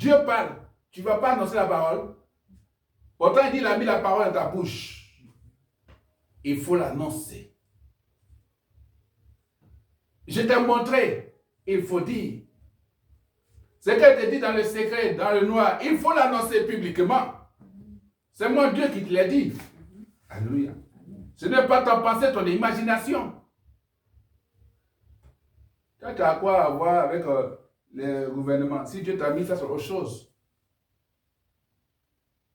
Dieu parle. Tu ne vas pas annoncer la parole. Pourtant, il dit, il a mis la parole dans ta bouche. Il faut l'annoncer. Je t'ai montré, il faut dire. Ce qu'elle te dit dans le secret, dans le noir, il faut l'annoncer publiquement. C'est mon Dieu qui te l'a dit. Alléluia. Ce n'est pas ta pensée, ton imagination. Tu as à quoi avoir avec le gouvernement. Si Dieu t'a mis ça sur autre chose.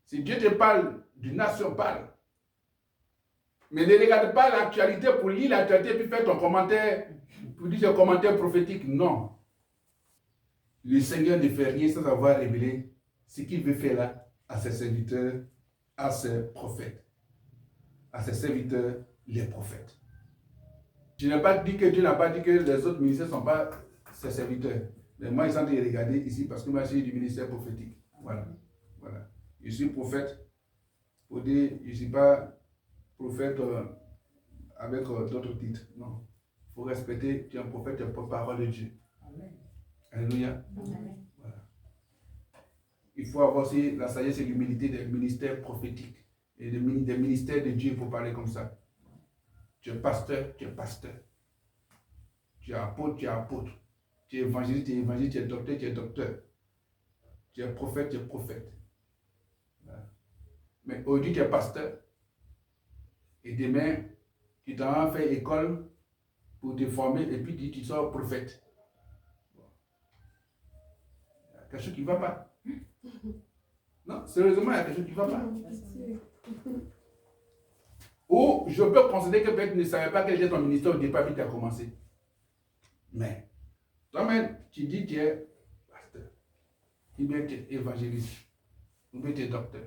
Si Dieu te parle, d'une nation parle. Mais ne regarde pas l'actualité pour lire l'actualité puis faire ton commentaire, pour dire un commentaire prophétique. Non. Le Seigneur ne fait rien sans avoir révélé ce qu'il veut faire là à ses serviteurs, à ses prophètes. À ses serviteurs, les prophètes. Je n'ai pas dit que Dieu n'a pas dit que les autres ministères ne sont pas ses serviteurs. Mais moi, ils sont en train de regarder ici parce que moi, je suis du ministère prophétique. Voilà. Voilà. Je suis prophète pour dire, je ne suis pas prophète avec d'autres titres. Non. Il faut respecter, tu es un prophète, tu es porte-parole de Dieu. Amen. Alléluia. Amen. Voilà. Il faut avoir aussi la sagesse et l'humilité des ministères prophétiques et des ministères de Dieu pour parler comme ça. Tu es pasteur, tu es pasteur. Tu es apôtre, tu es apôtre. Tu es évangéliste, tu es évangéliste, tu es docteur, tu es docteur. Tu es prophète, tu es prophète. Voilà. Mais aujourd'hui, tu es pasteur. Et demain, tu t'en fait école pour te former et puis tu sors prophète. Bon. Il y a quelque chose qui ne va pas. Non, sérieusement, il y a quelque chose qui ne va pas. Ou je peux considérer que peut-être tu ne savais pas quel était ton ministère au départ, puis tu as commencé. Mais, toi-même, tu dis que tu es pasteur, ou bien tu es évangéliste, ou bien tu es docteur.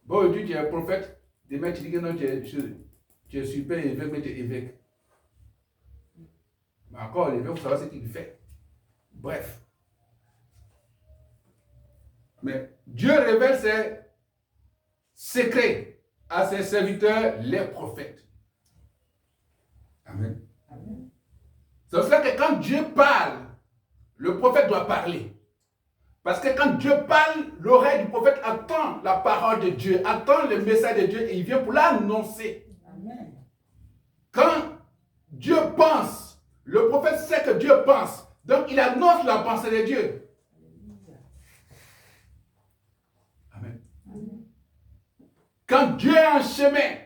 Bon, aujourd'hui, tu es prophète, demain, tu dis que non, tu es super évêque, mais tu es évêque. Mais encore, l'évêque, vous savez ce qu'il fait. Bref. Mais Dieu révèle ses secrets à ses serviteurs, les prophètes. Amen. Amen. C'est pour ça que quand Dieu parle, le prophète doit parler. Parce que quand Dieu parle, l'oreille du prophète attend la parole de Dieu, attend le message de Dieu et il vient pour l'annoncer. Amen. Quand Dieu pense, le prophète sait que Dieu pense. Donc il annonce la pensée de Dieu. Amen. Amen. Quand Dieu est en chemin,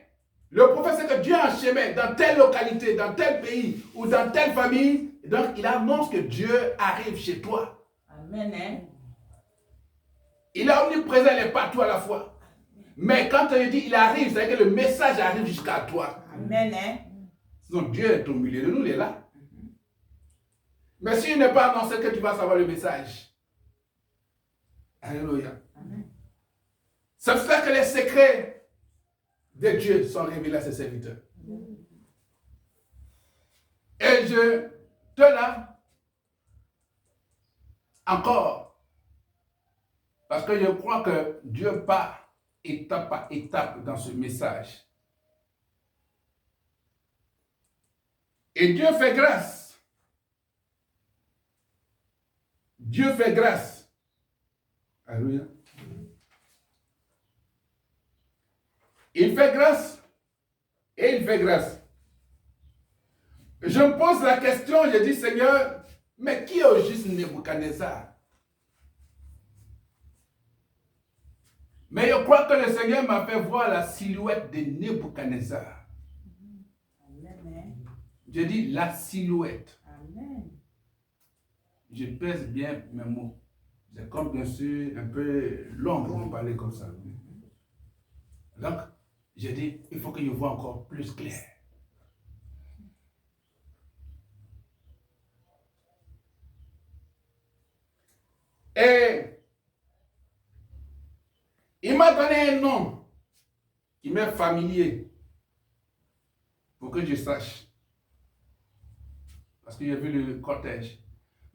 le prophète sait que Dieu est en chemin dans telle localité, dans tel pays ou dans telle famille. Donc, il annonce que Dieu arrive chez toi. Amen. Hein? Il est omniprésent, il est partout à la fois. Mais quand il dit il arrive, c'est-à-dire que le message arrive jusqu'à toi. Amen. Hein? Sinon, Dieu est au milieu de nous, il est là. Mais s'il n'est pas annoncé que tu vas savoir le message. Alléluia. Amen. C'est pour ça que les secrets de Dieu sont révélés à ses serviteurs. Et je te là encore, parce que je crois que Dieu part étape par étape dans ce message. Et Dieu fait grâce. Dieu fait grâce. Alléluia. Il fait grâce et il fait grâce. Je me pose la question, je dis Seigneur, mais qui est au juste Nebuchadnezzar? Mais je crois que le Seigneur m'a fait voir la silhouette de Nebuchadnezzar. Amen. Je dis la silhouette. Amen. Je pèse bien mes mots. C'est comme bien sûr un peu long de parler comme ça. Donc, je dis, il faut que je vois encore plus clair. Et il m'a donné un nom qui m'est familier pour que je sache. Parce que j'ai vu le cortège.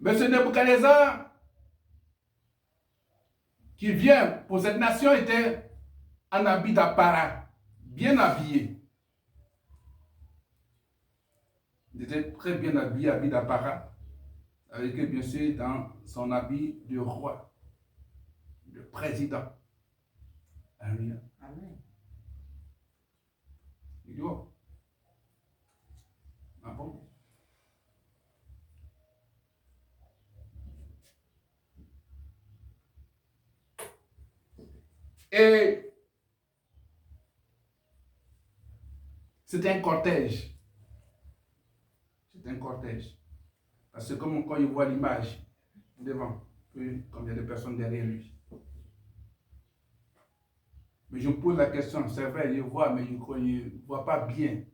Mais ce Nebuchadnezzar qui vient pour cette nation était en habit d'apparat, bien habillé. Il était très bien habillé, habit d'apparat, avec bien sûr dans son habit de roi. le président. Alléluia. Amen. Il dit, oh. Ah bon? Et c'était un cortège. C'était un cortège. Parce que comme quand il voit l'image devant, combien de personnes derrière lui. Mais je me pose la question, c'est vrai, il voit, mais il ne voit pas bien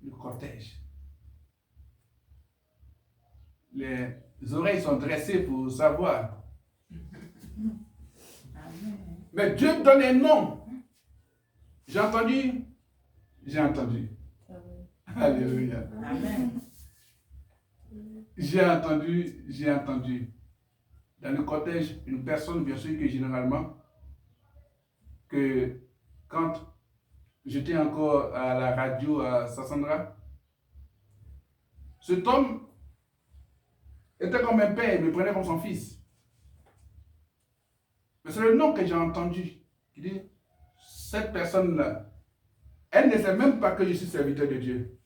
le cortège. Les oreilles sont dressées pour savoir. Amen. Mais Dieu donne un nom. J'ai entendu. J'ai entendu. Alléluia. Amen. J'ai entendu. Dans le cortège, une personne, bien sûr que généralement, que quand j'étais encore à la radio à Sassandra, cet homme était comme un père, il me prenait comme son fils. Mais c'est le nom que j'ai entendu. Qui dit, cette personne-là, elle ne sait même pas que je suis serviteur de Dieu.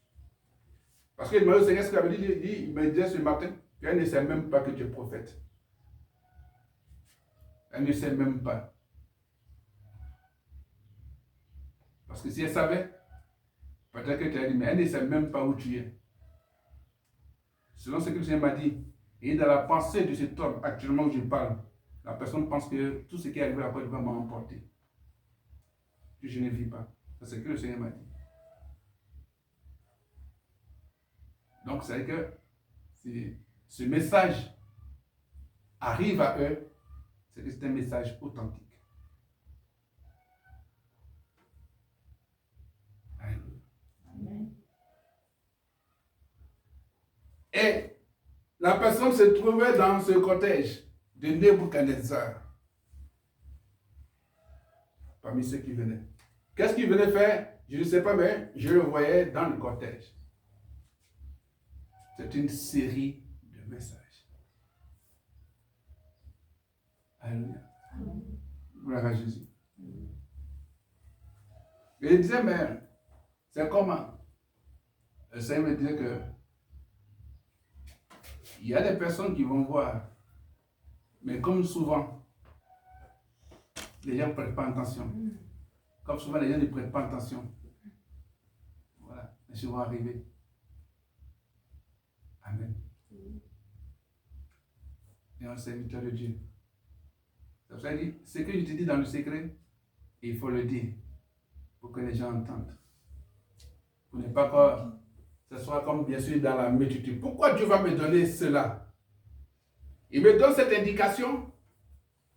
Parce qu'il m'a dit, Seigneur, ce qu'il avait dit, il me disait ce matin, qu'elle ne sait même pas que tu es prophète. Elle ne sait même pas. Parce que si elle savait, peut-être que tu as dit, mais elle ne sait même pas où tu es. Selon ce que le Seigneur m'a dit, et dans la pensée de cet homme actuellement où je parle, la personne pense que tout ce qui est arrivé à Côte d'Ivoire m'a emporté. Que je ne vis pas. C'est ce que le Seigneur m'a dit. Donc, c'est que si ce message arrive à eux, c'est que c'est un message authentique. Amen. Et la personne se trouvait dans ce cortège de Nebuchadnezzar. Parmi ceux qui venaient. Qu'est-ce qu'il venait faire? Je ne sais pas, mais je le voyais dans le cortège. C'est une série de messages. Alléluia. Gloire à Jésus. Et il disait, mais c'est comment? Le Seigneur me disait que il y a des personnes qui vont voir, mais comme souvent, les gens ne prêtent pas attention. Comme souvent, les gens ne prêtent pas attention. Voilà, les choses vont arriver. Amen. Et on est serviteur de Dieu. Ça veut dire, ce que je te dis dans le secret, il faut le dire pour que les gens entendent. Pour ne pas que ce soit comme bien sûr dans la multitude. Pourquoi Dieu va me donner cela? Il me donne cette indication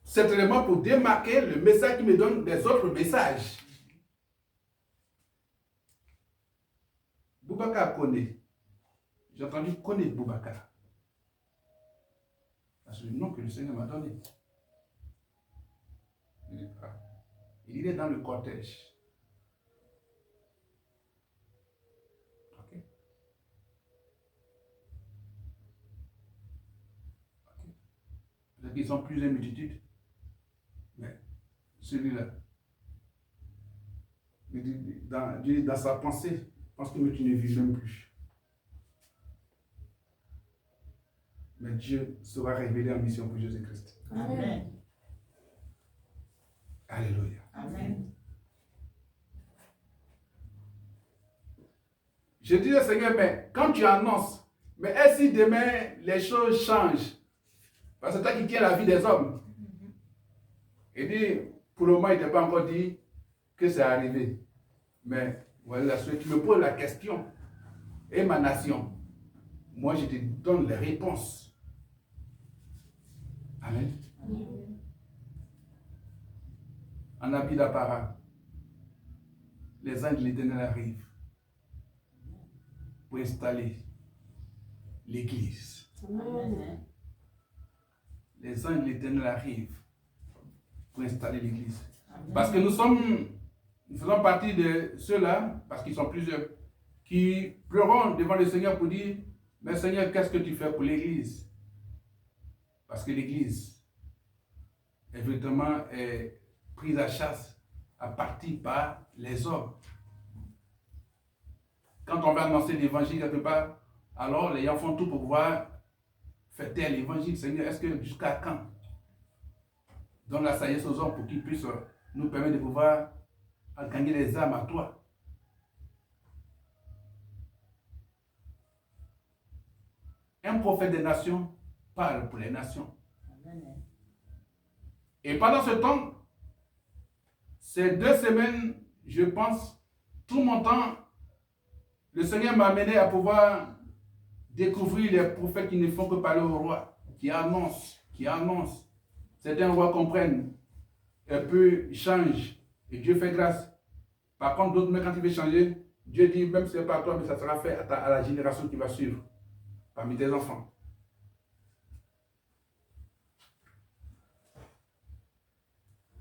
certainement pour démarquer le message qu'il me donne des autres messages. Boubacar connaît. J'ai entendu connaître Boubacar. C'est le nom que le Seigneur m'a donné. Il est dans le cortège. Ok. Peut-être qu'ils sont plusieurs multitudes. Mais celui-là, dans sa pensée, pense que tu ne vis même plus. Mais Dieu sera révélé en mission pour Jésus-Christ. Amen. Alléluia. Amen. Je dis au Seigneur, mais quand tu annonces, mais est-ce si demain les choses changent? Parce que c'est toi qui tiens la vie des hommes. Il dit, pour le moment, il n'a pas encore dit que c'est arrivé. Mais voilà, si tu me poses la question, et ma nation, moi je te donne les réponses. Amen. Amen. En habit d'apparat, les anges de l'Éternel arrivent pour installer l'église. Amen. Les anges de l'Éternel arrivent pour installer l'église. Amen. Parce que nous faisons partie de ceux-là, parce qu'ils sont plusieurs, qui pleuront devant le Seigneur pour dire, mais Seigneur, qu'est-ce que tu fais pour l'église? Parce que l'Église est véritablement prise à chasse à partir par les hommes. Quand on va annoncer l'évangile quelque part, alors les gens font tout pour pouvoir faire taire l'évangile. Seigneur, est-ce que jusqu'à quand? Donne la sagesse aux hommes pour qu'ils puissent nous permettre de pouvoir gagner les âmes à toi. Un prophète des nations parle pour les nations. Et pendant ce temps, ces 2 semaines, je pense, tout mon temps, le Seigneur m'a amené à pouvoir découvrir les prophètes qui ne font que parler au roi, qui annoncent. Certains rois comprennent, un peu changent, et Dieu fait grâce. Par contre, d'autres, mais quand il veut changer, Dieu dit, même si ce n'est pas à toi, mais ça sera fait à la génération qui va suivre, parmi tes enfants.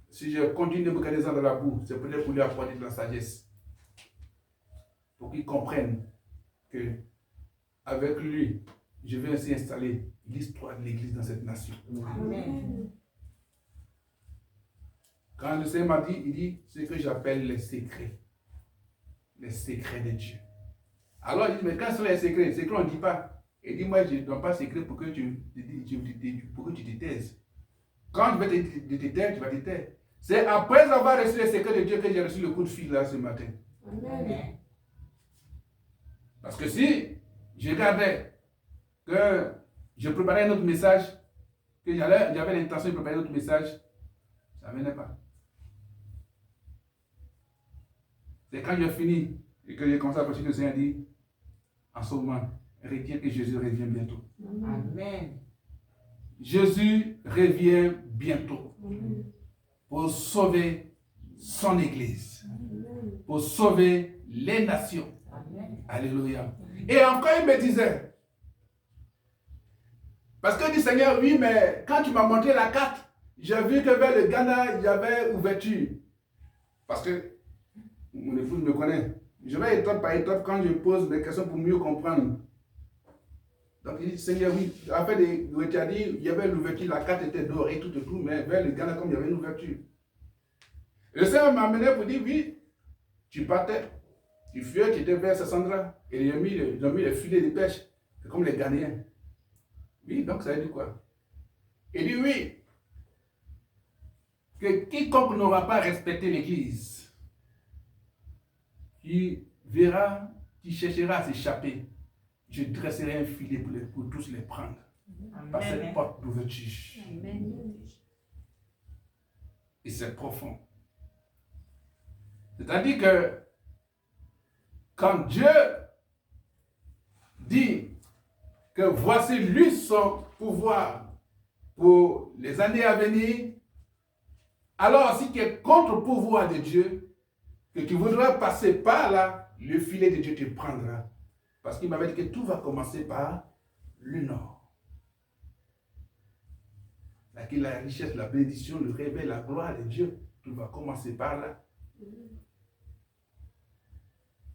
Si je continue de me garder dans la boue, c'est peut-être pour lui apporter de la sagesse. Pour qu'il comprenne que avec lui, je vais ainsi installer l'histoire de l'Église dans cette nation. Amen. Quand le Seigneur m'a dit, il dit ce que j'appelle les secrets de Dieu. Alors il dit, mais quand sont les secrets? Les secrets on ne dit pas. Il dit, moi je ne donne pas secret pour que tu te taises. Quand je vais te taire, tu vas te taire. C'est après avoir reçu les secrets de Dieu que j'ai reçu le coup de fil là ce matin. Amen. Parce que si je regardais que je préparais un autre message, que j'avais l'intention de préparer un autre message, ça ne venait pas. C'est quand j'ai fini et que j'ai commencé à prêcher que le Seigneur dit, en ce moment, retiens que Jésus revient bientôt. Amen. Jésus revient bientôt pour sauver son Église, pour sauver les nations. Amen. Alléluia. Et encore il me disait, parce que dit Seigneur, oui, mais quand tu m'as montré la carte, j'ai vu que vers le Ghana, il y avait ouverture. Parce que mon épouse me connaît. Je vais étape par étape quand je pose mes questions pour mieux comprendre. Donc il dit, Seigneur, oui, après tu as dit, il y avait l'ouverture, la carte était d'or et tout, mais vers le Ghana, comme il y avait une ouverture. Le Seigneur m'a amené pour dire, oui, tu partais, tu fuyais, tu étais vers Sassandra, et ils ont mis les filets de pêche, c'est comme les Ghanéens. Oui, donc ça veut dire quoi? Il dit, oui, que quiconque n'aura pas respecté l'Église, qui verra, qui cherchera à s'échapper, je dresserai un filet pour tous les prendre. Par cette porte d'ouverture. Et c'est profond. C'est-à-dire que quand Dieu dit que voici lui son pouvoir pour les années à venir, alors si tu es contre le pouvoir de Dieu, que tu voudras passer par là, le filet de Dieu te prendra. Parce qu'il m'avait dit que tout va commencer par le nord. Là, que la richesse, la bénédiction, le réveil, la gloire de Dieu, tout va commencer par là.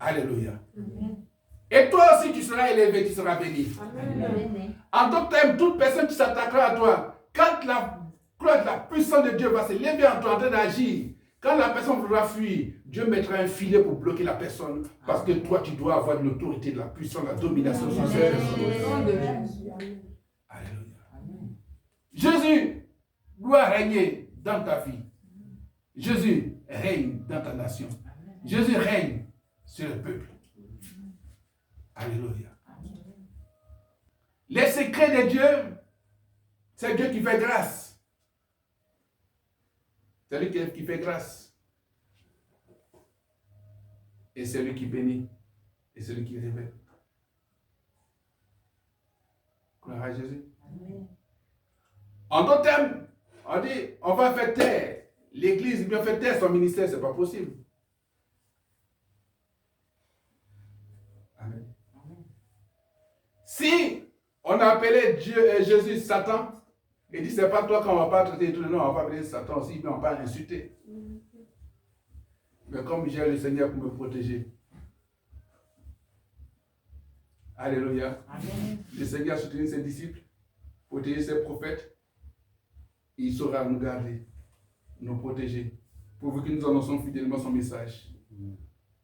Alléluia. Amen. Et toi aussi, tu seras élevé, tu seras béni. Amen. En tant que terme, toute personne qui s'attaquera à toi, quand la puissance de Dieu va se lever en toi, en train d'agir, quand la personne voudra fuir, Dieu mettra un filet pour bloquer la personne. Parce que toi, tu dois avoir de l'autorité, de la puissance, de la domination sur cette personne. Alléluia. Jésus doit régner dans ta vie. Jésus règne dans ta nation. Jésus règne sur le peuple. Alléluia. Les secrets de Dieu, c'est Dieu qui fait grâce. C'est lui qui fait grâce. Et c'est lui qui bénit. Et c'est lui qui révèle. Gloire à Jésus. Amen. En d'autres termes, on dit, on va faire taire l'Église, bien faire taire son ministère, ce n'est pas possible. Amen. Si on appelait Jésus Satan, il dit, c'est pas toi qu'on va pas traiter tout le nom, on va appeler Satan aussi, mais on va pas l'insulter. Mais comme j'ai le Seigneur pour me protéger. Alléluia. Amen. Le Seigneur a soutenu ses disciples, protégé ses prophètes, Il saura nous garder, nous protéger, pourvu que nous annonçons fidèlement son message.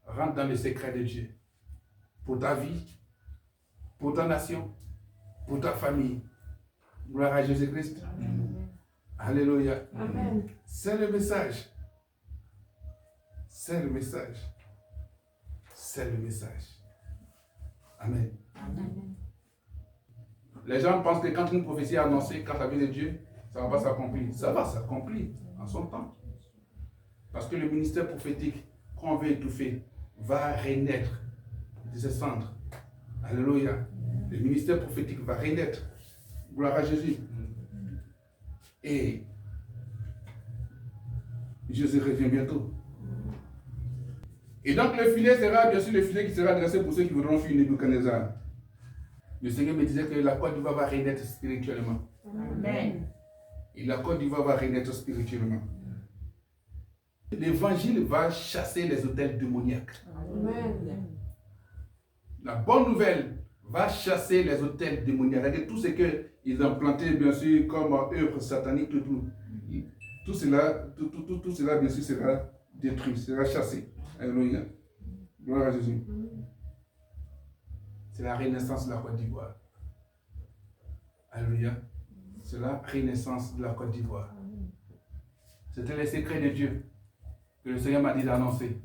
Rentre dans le secret de Dieu. Pour ta vie, pour ta nation, pour ta famille. Gloire à Jésus-Christ. Alléluia. Amen. C'est le message. C'est le message. C'est le message. Amen. Amen. Les gens pensent que quand une prophétie est annoncée, quand ça vient de Dieu, ça va s'accomplir. Ça va s'accomplir en son temps. Parce que le ministère prophétique qu'on veut étouffer va renaître de ses cendres. Alléluia. Le ministère prophétique va renaître. Gloire à Jésus. Et Jésus revient bientôt. Et donc le filet sera bien sûr le filet qui sera dressé pour ceux qui voudront fuir Nebuchadnezzar. Le Seigneur me disait que la Côte d'Ivoire va renaître spirituellement. Amen. Et la Côte d'Ivoire va renaître spirituellement. L'évangile va chasser les autels démoniaques. Amen. La bonne nouvelle va chasser les autels démoniaques. Avec tout ce qu'ils ont planté, bien sûr, comme œuvre satanique, tout cela, bien sûr, sera détruit, sera chassé. Alléluia. Gloire à Jésus. C'est la renaissance de la Côte d'Ivoire. Alléluia. C'est la renaissance de la Côte d'Ivoire. C'était les secrets de Dieu que le Seigneur m'a dit d'annoncer.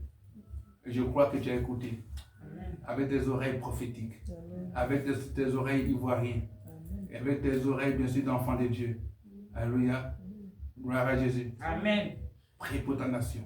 Et je crois que tu as écouté. Avec des oreilles prophétiques. Avec tes oreilles ivoiriennes. Et avec tes oreilles, bien sûr, d'enfants de Dieu. Alléluia. Gloire à Jésus. Amen. Prie pour ta nation.